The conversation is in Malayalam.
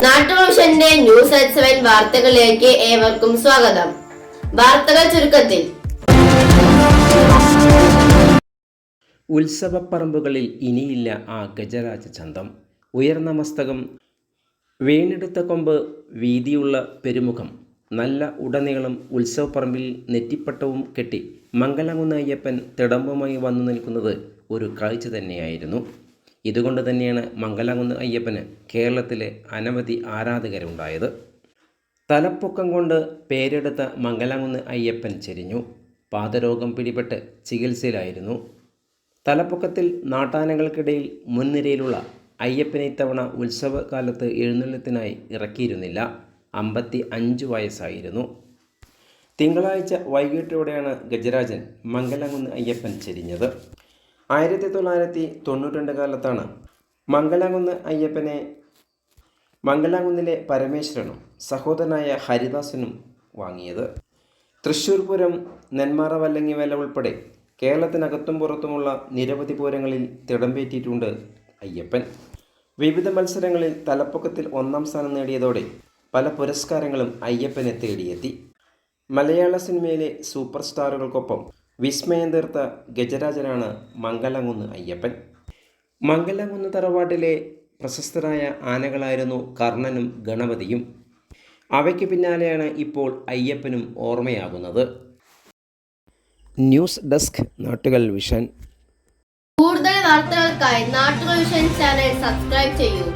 നാട്ടുവിഷന്റെ ന്യൂസ് അറ്റ് 7 വാർത്തകളിലേക്ക് ഏവർക്കും സ്വാഗതം. വാർത്തകൾ ചുരുക്കത്തിൽ. ഉത്സവപ്പറമ്പുകളിൽ ഇനിയില്ല ആ ഗജരാജ ചന്തം. ഉയർന്ന മസ്തകം, വീണെടുത്ത കൊമ്പ്, വീതിയുള്ള പെരുമുഖം, നല്ല ഉടനീളം ഉത്സവപ്പറമ്പിൽ നെറ്റിപ്പട്ടവും കെട്ടി മംഗലാകുന്ന അയ്യപ്പൻ തിടമ്പുമായി വന്നു നിൽക്കുന്നത് ഒരു കാഴ്ച തന്നെയായിരുന്നു. ഇതുകൊണ്ട് തന്നെയാണ് മംഗലാകുന്ന അയ്യപ്പന് കേരളത്തിലെ അനവധി ആരാധകരുണ്ടായത്. തലപ്പൊക്കം കൊണ്ട് പേരെടുത്ത മംഗലാകുന്ന അയ്യപ്പൻ ചെരിഞ്ഞു. പാദരോഗം പിടിപെട്ട് ചികിത്സയിലായിരുന്നു. തലപ്പൊക്കത്തിൽ നാട്ടാനകൾക്കിടയിൽ മുൻനിരയിലുള്ള അയ്യപ്പനെ ഇത്തവണ ഉത്സവകാലത്ത് എഴുന്നള്ളത്തിനായി ഇറക്കിയിരുന്നില്ല. 55 വയസ്സായിരുന്നു. തിങ്കളാഴ്ച വൈകിട്ടോടെയാണ് ഗജരാജൻ മംഗലാകുന്ന് അയ്യപ്പൻ ചെരിഞ്ഞത്. 1992 കാലത്താണ് മംഗലാകുന്ന് അയ്യപ്പനെ മംഗലാകുന്നിലെ പരമേശ്വരനും സഹോദരനായ ഹരിദാസനും വാങ്ങിയത്. തൃശ്ശൂർ പൂരം, നെന്മാറ വല്ലങ്ങി വേല ഉൾപ്പെടെ കേരളത്തിനകത്തും പുറത്തുമുള്ള നിരവധി പൂരങ്ങളിൽ തിടമ്പേറ്റിയിട്ടുണ്ട് അയ്യപ്പൻ. വിവിധ മത്സരങ്ങളിൽ തലപ്പൊക്കത്തിൽ 1ാം സ്ഥാനം നേടിയതോടെ പല പുരസ്കാരങ്ങളും അയ്യപ്പനെ തേടിയെത്തി. മലയാള സിനിമയിലെ സൂപ്പർ സ്റ്റാറുകൾക്കൊപ്പം വിസ്മയം തീർത്ത ഗജരാജനാണ് മംഗലാകുന്ന് അയ്യപ്പൻ. മംഗലാകുന്ന് തറവാട്ടിലെ പ്രശസ്തരായ ആനകളായിരുന്നു കർണനും ഗണപതിയും. അവയ്ക്ക് പിന്നാലെയാണ് ഇപ്പോൾ അയ്യപ്പനും ഓർമ്മയാകുന്നത്. ന്യൂസ് ഡെസ്ക്, നാട്ടുകൾ വിഷൻ. കൂടുതൽ വാർത്തകൾക്കായി നാട്ടുകൾ വിഷൻ ചാനൽ സബ്സ്ക്രൈബ് ചെയ്യൂ.